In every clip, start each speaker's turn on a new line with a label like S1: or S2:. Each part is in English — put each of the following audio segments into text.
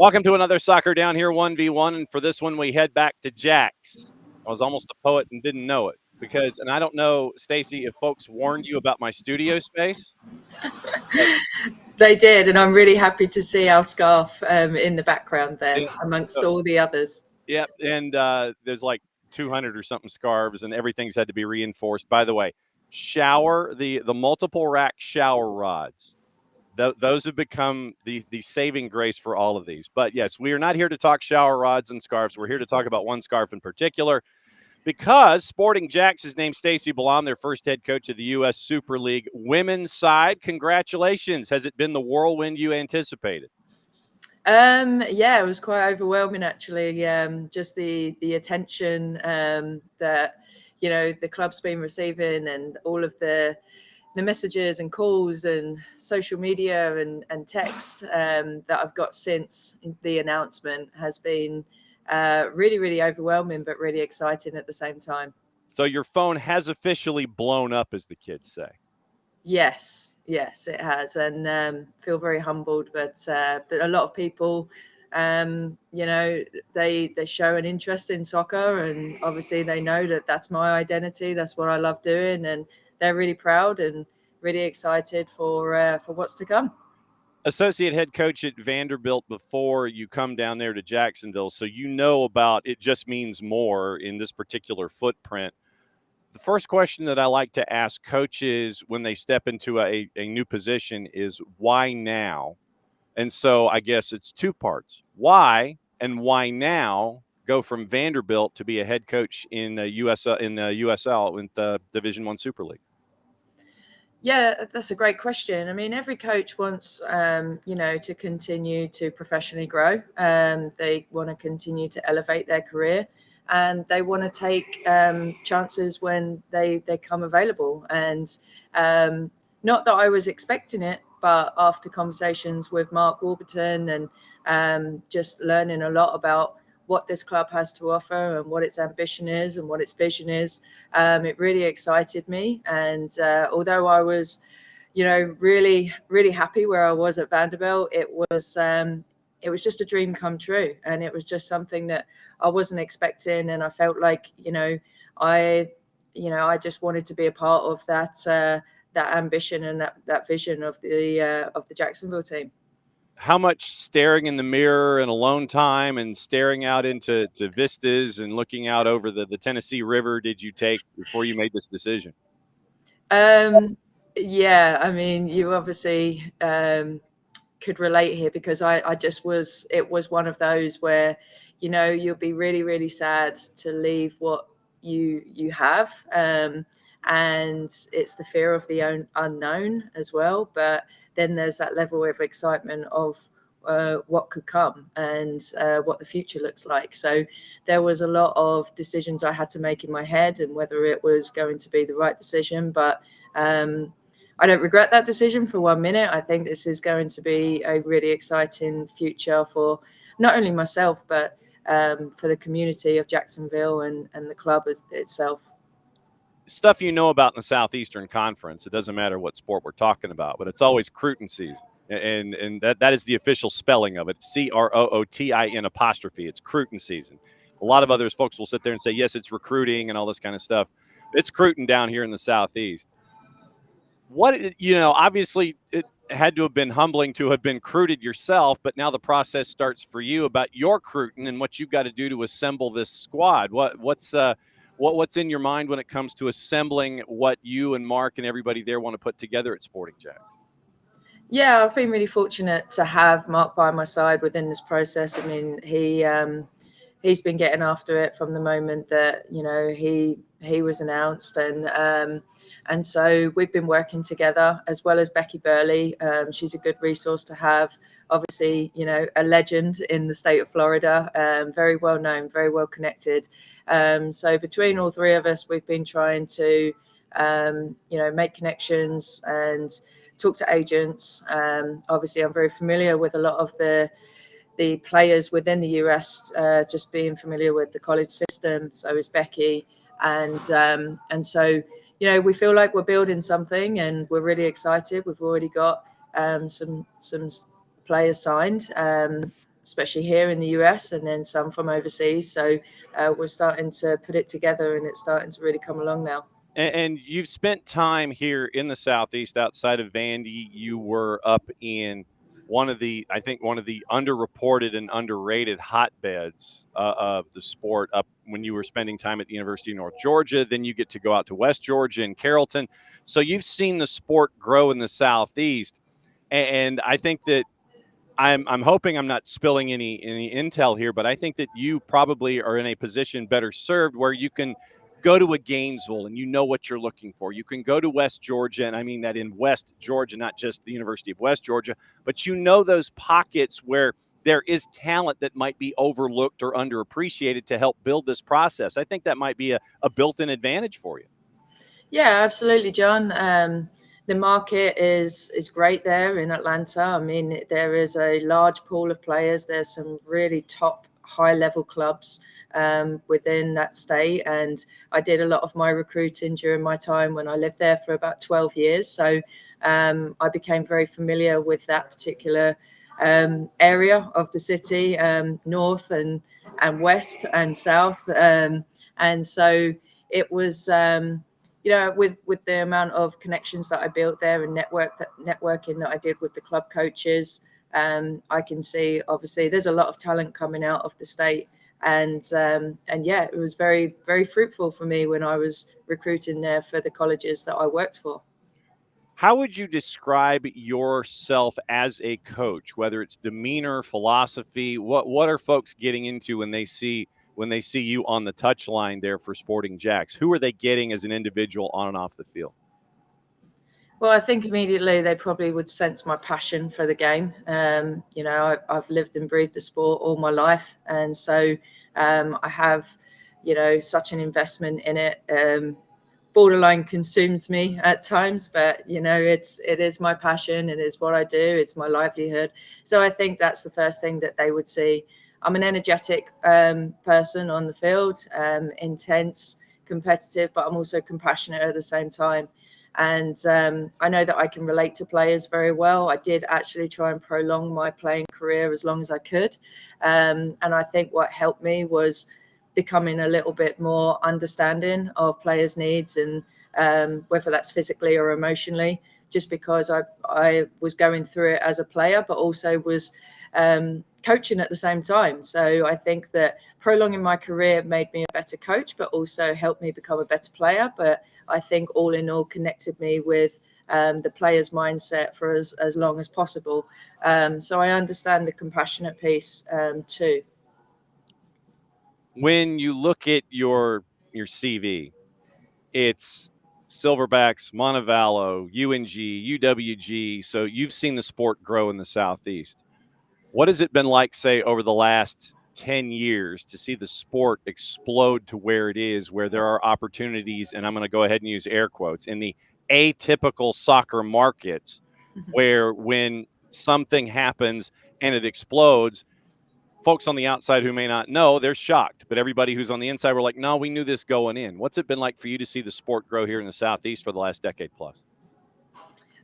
S1: Welcome to another Soccer Down Here 1v1, and for this one we head back to JAX. I was almost a poet and didn't know it because, and I don't know, Stacey, if folks warned you about my studio space.
S2: They did, and I'm really happy to see our scarf in the background there amongst all the others.
S1: Yep, and there's like 200 or something scarves, and everything's had to be reinforced. By the way, the multiple rack shower rods. Those have become the saving grace for all of these. But yes, we are not here to talk shower rods and scarves. We're here to talk about one scarf in particular because Sporting JAX has named Stacey Balaam their first head coach of the US-Super League women's side. Congratulations. Has it been the whirlwind you anticipated?
S2: Yeah, it was quite overwhelming actually. Just the attention that the club's been receiving, and all of the messages and calls and social media and text that I've got since the announcement has been really, really overwhelming, but really exciting at the same time.
S1: So your phone has officially blown up, as the kids say.
S2: Yes, it has, and feel very humbled. But a lot of people, they show an interest in soccer, and obviously they know that that's my identity. That's what I love doing, and they're really proud and really excited for what's to come.
S1: Associate head coach at Vanderbilt before you come down there to Jacksonville, so you know about it just means more in this particular footprint. The first question that I like to ask coaches when they step into a new position is why now? And so I guess it's two parts. Why and why now go from Vanderbilt to be a head coach in the USL in the Division I Super League?
S2: Yeah, that's a great question. I mean, every coach wants, to continue to professionally grow. They want to continue to elevate their career, and they want to take chances when they come available. And not that I was expecting it, but after conversations with Mark Warburton and just learning a lot about what this club has to offer and what its ambition is and what its vision is, it really excited me. And although I was, really, really happy where I was at Vanderbilt, it was just a dream come true. And it was just something that I wasn't expecting. And I felt like, I just wanted to be a part of that ambition and that vision of the Jacksonville team.
S1: How much staring in the mirror and alone time and staring out into vistas and looking out over the Tennessee River did you take before you made this decision?
S2: Yeah, I mean, you obviously could relate here, because it was one of those where, you'll be really, really sad to leave what you have. And it's the fear of the unknown as well. But then there's that level of excitement of what could come and what the future looks like. So there was a lot of decisions I had to make in my head, and whether it was going to be the right decision. But I don't regret that decision for 1 minute. I think this is going to be a really exciting future for not only myself, but for the community of Jacksonville and the club itself.
S1: Stuff you know about in the Southeastern Conference. It doesn't matter what sport we're talking about, but it's always Cruton season. And that is the official spelling of it. CROOTIN apostrophe. It's Cruton season. A lot of others folks will sit there and say, yes, it's recruiting and all this kind of stuff. It's Cruton down here in the Southeast. Obviously it had to have been humbling to have been recruited yourself, but now the process starts for you about your Cruton and what you've got to do to assemble this squad. What's in your mind when it comes to assembling what you and Mark and everybody there want to put together at Sporting JAX?
S2: Yeah, I've been really fortunate to have Mark by my side within this process. I mean, he's been getting after it from the moment that he was announced, and so we've been working together, as well as Becky Burley. She's a good resource to have. Obviously, a legend in the state of Florida, very well known, very well connected. So between all three of us, we've been trying to make connections and talk to agents. Obviously, I'm very familiar with a lot of the players within the US, just being familiar with the college system. So is Becky. And so, we feel like we're building something, and we're really excited. We've already got some players signed. especially here in the US, and then some from overseas. So we're starting to put it together, and it's starting to really come along now.
S1: And you've spent time here in the Southeast outside of Vandy. You were up in I think one of the underreported and underrated hotbeds of the sport up when you were spending time at the University of North Georgia. Then you get to go out to West Georgia and Carrollton. So you've seen the sport grow in the Southeast. And I think that I'm hoping I'm not spilling any intel here, but I think that you probably are in a position better served where you can go to a Gainesville and you know what you're looking for. You can go to West Georgia, and I mean that in West Georgia, not just the University of West Georgia, but you know those pockets where there is talent that might be overlooked or underappreciated to help build this process. I think that might be a built-in advantage for you.
S2: Yeah, absolutely, John. The market is great there in Atlanta. I mean, there is a large pool of players. There's some really top high-level clubs within that state, and I did a lot of my recruiting during my time when I lived there for about 12 years. So I became very familiar with that particular area of the city, north and west and south, and so it was. With the amount of connections that I built there and networking that I did with the club coaches, I can see obviously there's a lot of talent coming out of the state, and yeah, it was very, very fruitful for me when I was recruiting there for the colleges that I worked for.
S1: How would you describe yourself as a coach, whether it's demeanor, philosophy? What are folks getting into when they see you on the touchline there for Sporting JAX? Who are they getting as an individual on and off the field?
S2: Well, I think immediately they probably would sense my passion for the game. I've lived and breathed the sport all my life, and so I have, such an investment in it. Borderline consumes me at times, but it is my passion. It is what I do. It's my livelihood. So I think that's the first thing that they would see. I'm an energetic person on the field, intense, competitive, but I'm also compassionate at the same time. And I know that I can relate to players very well. I did actually try and prolong my playing career as long as I could. And I think what helped me was becoming a little bit more understanding of players' needs, and whether that's physically or emotionally, just because I was going through it as a player, but also was coaching at the same time. So I think that prolonging my career made me a better coach, but also helped me become a better player. But I think all in all connected me with the player's mindset for as long as possible. So I understand the compassionate piece too.
S1: When you look at your CV, it's Silverbacks, Montevallo, UNG, UWG. So you've seen the sport grow in the Southeast. What has it been like, say, over the last 10 years to see the sport explode to where it is, where there are opportunities, and I'm going to go ahead and use air quotes, in the atypical soccer markets, where when something happens and it explodes, folks on the outside who may not know, they're shocked. But everybody who's on the inside were like, no, we knew this going in. What's it been like for you to see the sport grow here in the Southeast for the last decade plus?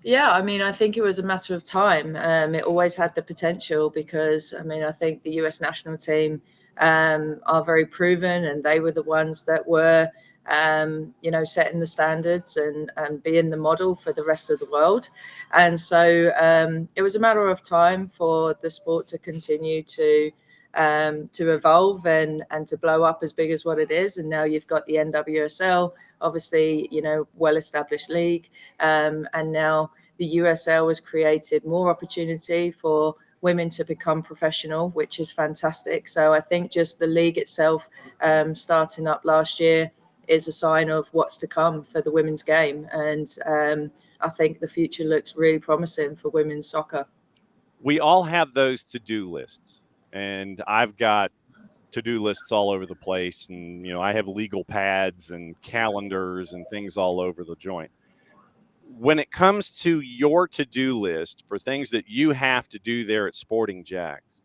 S2: Yeah, I mean, I think it was a matter of time. It always had the potential because, I mean, I think the US national team are very proven, and they were the ones that were, setting the standards and being the model for the rest of the world. And so it was a matter of time for the sport to continue to evolve and to blow up as big as what it is. And now you've got the NWSL, obviously, well-established league. And now the USL has created more opportunity for women to become professional, which is fantastic. So I think just the league itself starting up last year is a sign of what's to come for the women's game. And I think the future looks really promising for women's soccer.
S1: We all have those to-do lists, and I've got to-do lists all over the place, and I have legal pads and calendars and things all over the joint. When it comes to your to-do list for things that you have to do there at Sporting JAX,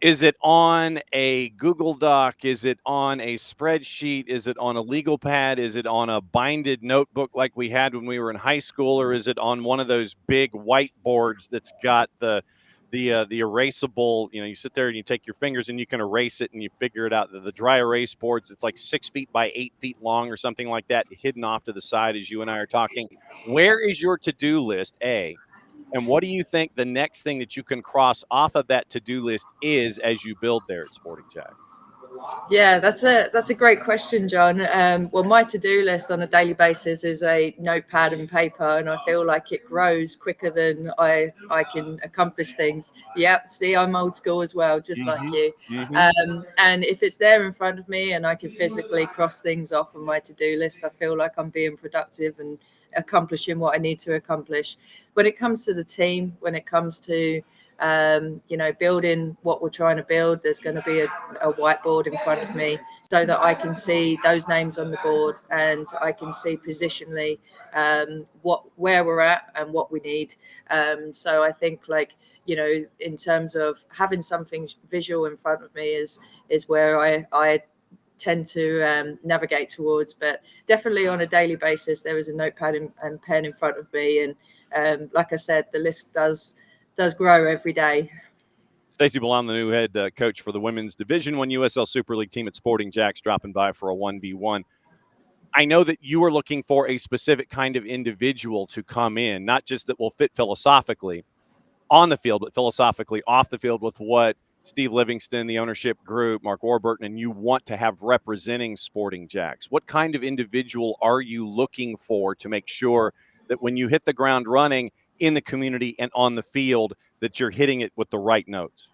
S1: is it on a Google Doc? Is it on a spreadsheet? Is it on a legal pad? Is it on a binded notebook like we had when we were in high school? Or is it on one of those big whiteboards that's got the the erasable, you sit there and you take your fingers and you can erase it and you figure it out. The dry erase boards, it's like 6 feet by 8 feet long or something like that, hidden off to the side as you and I are talking. Where is your to-do list, A? And what do you think the next thing that you can cross off of that to-do list is as you build there at Sporting Jax?
S2: Yeah, that's a great question, John. Well, my to-do list on a daily basis is a notepad and paper, and I feel like it grows quicker than I can accomplish things. Yep, see, I'm old school as well, just like you. And if it's there in front of me and I can physically cross things off on my to-do list, I feel like I'm being productive and accomplishing what I need to accomplish. When it comes to the team, when it comes to building what we're trying to build, there's going to be a whiteboard in front of me so that I can see those names on the board and I can see positionally where we're at and what we need. So I think in terms of having something visual in front of me is where I tend to navigate towards. But definitely on a daily basis, there is a notepad and pen in front of me. And like I said, the list does grow every day.
S1: Stacey Balaam, the new head coach for the women's Division I USL Super League team at Sporting Jax, dropping by for a 1v1. I know that you are looking for a specific kind of individual to come in, not just that will fit philosophically on the field, but philosophically off the field with what Steve Livingston, the ownership group, Mark Warburton, and you want to have representing Sporting Jax. What kind of individual are you looking for to make sure that when you hit the ground running in the community and on the field, that you're hitting it with the right notes?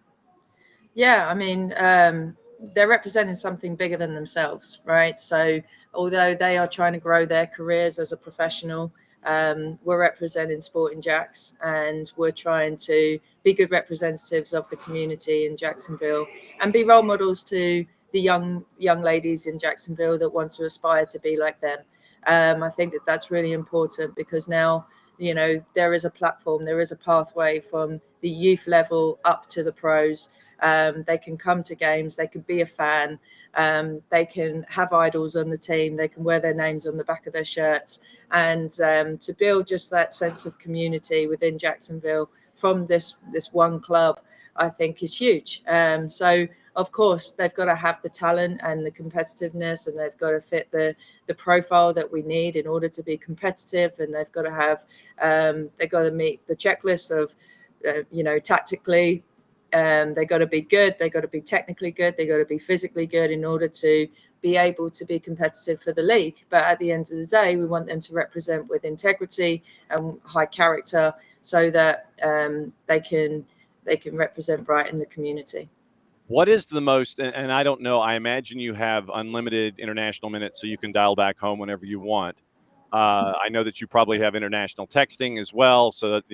S2: Yeah, I mean, they're representing something bigger than themselves, right? So although they are trying to grow their careers as a professional, we're representing Sporting Jax, and we're trying to be good representatives of the community in Jacksonville and be role models to the young ladies in Jacksonville that want to aspire to be like them. I think that that's really important because now, there is a platform, there is a pathway from the youth level up to the pros. They can come to games, they can be a fan, they can have idols on the team, they can wear their names on the back of their shirts, and to build just that sense of community within Jacksonville from this one club, I think is huge. So of course they've got to have the talent and the competitiveness, and they've got to fit the profile that we need in order to be competitive, and they've got to have they've got to meet the checklist of tactically. They got to be good. They got to be technically good. They got to be physically good in order to be able to be competitive for the league. But at the end of the day, we want them to represent with integrity and high character, so that they can represent right in the community.
S1: What is the most, and I don't know, I imagine you have unlimited international minutes so you can dial back home whenever you want. I know that you probably have international texting as well, so that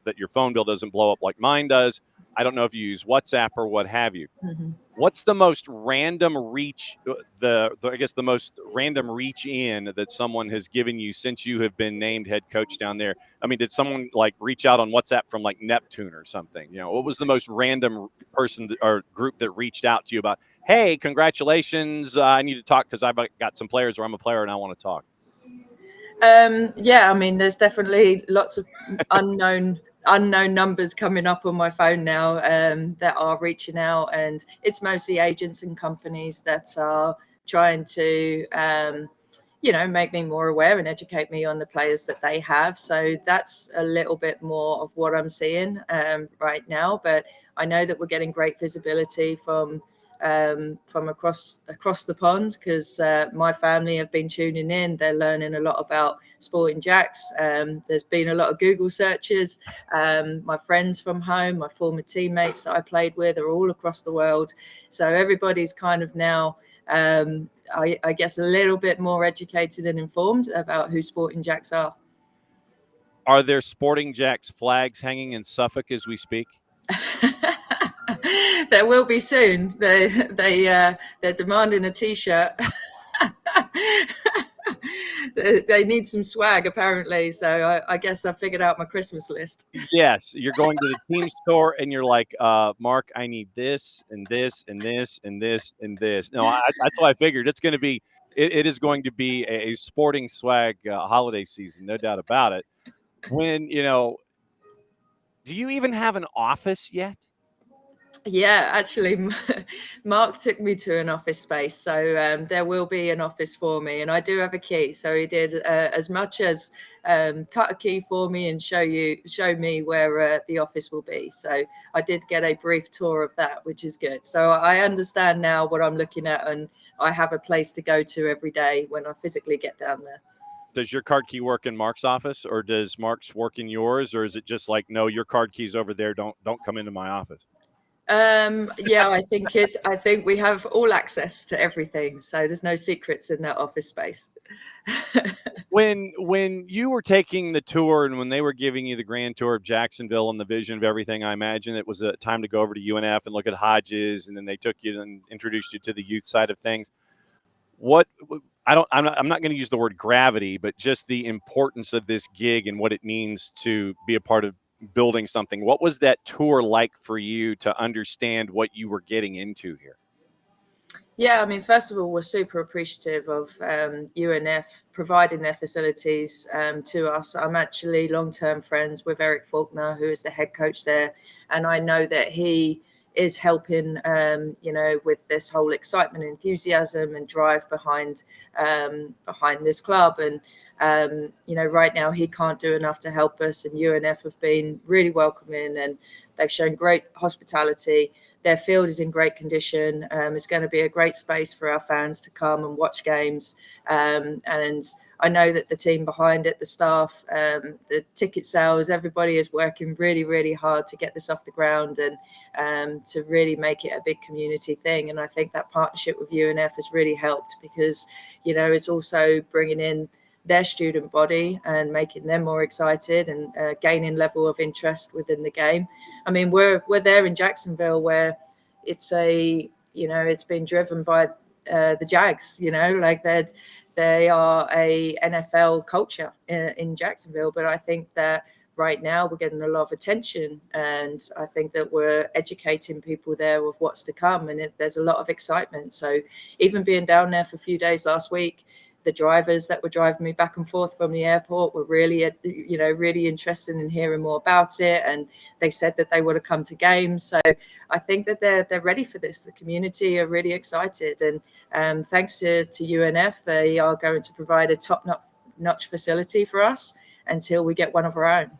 S1: that your phone bill doesn't blow up like mine does. I don't know if you use WhatsApp or what have you.
S2: Mm-hmm.
S1: What's the most random reach, I guess the most random reach in that someone has given you since you have been named head coach down there? I mean, did someone reach out on WhatsApp from Neptune or something? What was the most random person or group that reached out to you about, hey, congratulations, I need to talk because I've got some players, or I'm a player and I want to talk?
S2: Yeah, I mean, there's definitely lots of unknown numbers coming up on my phone now that are reaching out, and it's mostly agents and companies that are trying to make me more aware and educate me on the players that they have. So that's a little bit more of what I'm seeing right now, but I know that we're getting great visibility from across the pond, because my family have been tuning in. They're learning a lot about Sporting Jax. There's been a lot of Google searches. My friends from home, my former teammates that I played with, are all across the world. So everybody's kind of now, I guess, a little bit more educated and informed about who Sporting Jax are.
S1: Are there Sporting Jax flags hanging in Suffolk as we speak?
S2: There will be soon. They're demanding a T-shirt. They need some swag, apparently. So I guess I figured out my Christmas list.
S1: Yes, you're going to the team store and you're like, Mark, I need this and this and this and this and this. No, that's why I figured it's going to be. It is going to be a sporting swag holiday season, no doubt about it. When Do you even have an office yet?
S2: Yeah, actually, Mark took me to an office space, so there will be an office for me, and I do have a key. So he did as much as cut a key for me and show me where the office will be. So I did get a brief tour of that, which is good. So I understand now what I'm looking at, and I have a place to go to every day when I physically get down there.
S1: Does your card key work in Mark's office, or does Mark's work in yours, or is it just like, no, your card key's over there, don't come into my office?
S2: Yeah, I think we have all access to everything, so there's no secrets in that office space.
S1: When you were taking the tour and when they were giving you the grand tour of Jacksonville and the vision of everything, I imagine it was a time to go over to UNF and look at Hodges, and then they took you and introduced you to the youth side of things. What I'm not going to use the word gravity, but just the importance of this gig and what it means to be a part of building something. What was that tour like for you to understand what you were getting into here?
S2: Yeah, I mean, first of all, we're super appreciative of UNF providing their facilities to us. I'm actually long-term friends with Eric Faulkner, who is the head coach there, and I know that he is helping, with this whole excitement, enthusiasm, and drive behind this club. And right now he can't do enough to help us. And UNF have been really welcoming, and they've shown great hospitality. Their field is in great condition. It's going to be a great space for our fans to come and watch games. And I know that the team behind it, the staff, the ticket sales, everybody is working really, really hard to get this off the ground and to really make it a big community thing. And I think that partnership with UNF has really helped because, it's also bringing in their student body and making them more excited and gaining level of interest within the game. I mean, we're there in Jacksonville where it's been driven by the JAX, like they are a NFL culture in Jacksonville. But I think that right now we're getting a lot of attention, and I think that we're educating people there of what's to come, and there's a lot of excitement. So even being down there for a few days last week, the drivers that were driving me back and forth from the airport were really, really interested in hearing more about it. And they said that they would have come to games. So I think that they're ready for this. The community are really excited. And thanks to UNF, they are going to provide a top-notch facility for us until we get one of our own.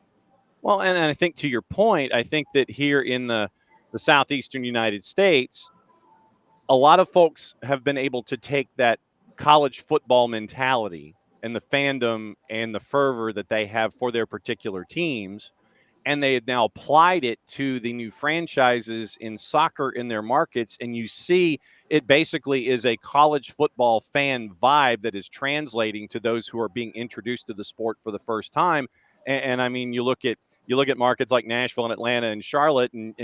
S1: Well, and I think to your point, I think that here in the southeastern United States, a lot of folks have been able to take that college football mentality and the fandom and the fervor that they have for their particular teams, and they have now applied it to the new franchises in soccer in their markets. And you see it basically is a college football fan vibe that is translating to those who are being introduced to the sport for the first time. And I mean, you look at markets like Nashville and Atlanta and Charlotte and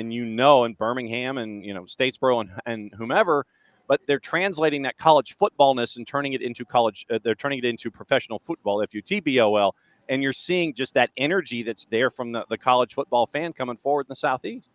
S1: Birmingham and Statesboro and whomever, but they're translating that college footballness and turning it into they're turning it into professional football, FUTBOL. And you're seeing just that energy that's there from the college football fan coming forward in the Southeast.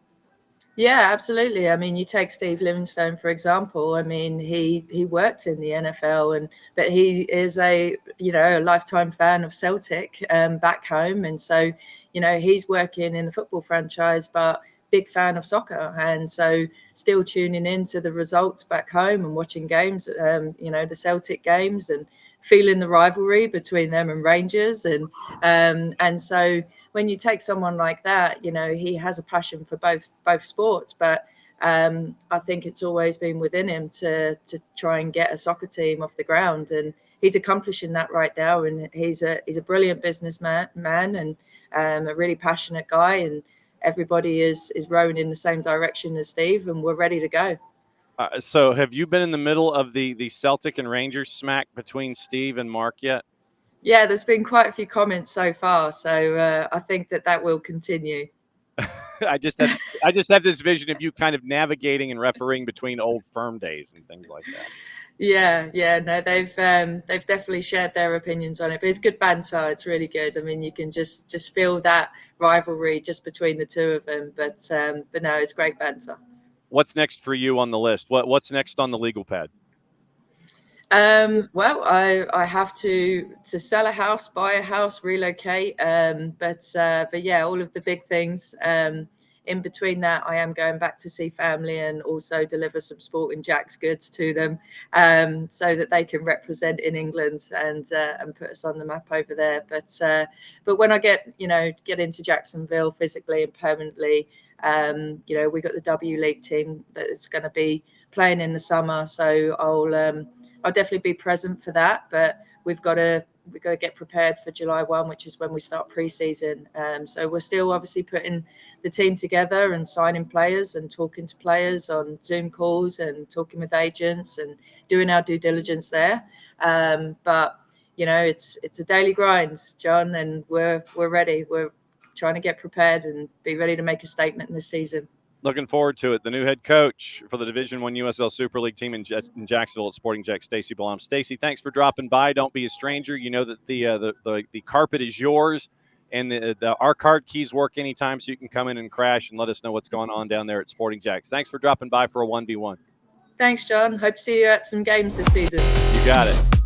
S2: Yeah, absolutely. I mean, you take Steve Livingstone, for example. I mean, he worked in the NFL, but he is a lifetime fan of Celtic back home. And so, he's working in the football franchise, but big fan of soccer. And so still tuning into the results back home and watching games, the Celtic games, and feeling the rivalry between them and Rangers. And so when you take someone like that, he has a passion for both sports, but I think it's always been within him to try and get a soccer team off the ground, and he's accomplishing that right now. And he's a brilliant businessman and a really passionate guy, and everybody is rowing in the same direction as Steve, and we're ready to go.
S1: So have you been in the middle of the Celtic and Rangers smack between Steve and Mark yet?
S2: Yeah, there's been quite a few comments so far, so I think that will continue.
S1: I just have this vision of you kind of navigating and refereeing between old firm days and things like that.
S2: Yeah, no, they've definitely shared their opinions on it, but it's good banter. It's really good. I mean, you can just feel that rivalry just between the two of them, but no, it's great banter.
S1: What's next for you on the list? What's next on the legal pad?
S2: Well, I have to sell a house, buy a house, relocate. But yeah, all of the big things. In between that, I am going back to see family and also deliver some sporting JAX goods to them, so that they can represent in England and put us on the map over there. But when I get into Jacksonville physically and permanently, we got the W League team that's going to be playing in the summer, so I'll definitely be present for that, but we've got to get prepared for July 1, which is when we start pre-season. So we're still obviously putting the team together and signing players and talking to players on Zoom calls and talking with agents and doing our due diligence there. But it's a daily grind, John, and we're ready. We're trying to get prepared and be ready to make a statement in this season.
S1: Looking forward to it. The new head coach for the Division I USL-Super League team in Jacksonville at Sporting JAX, Stacey Balaam. Stacey, thanks for dropping by. Don't be a stranger. You know that the carpet is yours, and our card keys work anytime, so you can come in and crash and let us know what's going on down there at Sporting JAX. Thanks for dropping by for a 1v1.
S2: Thanks, John. Hope to see you at some games this season.
S1: You got it.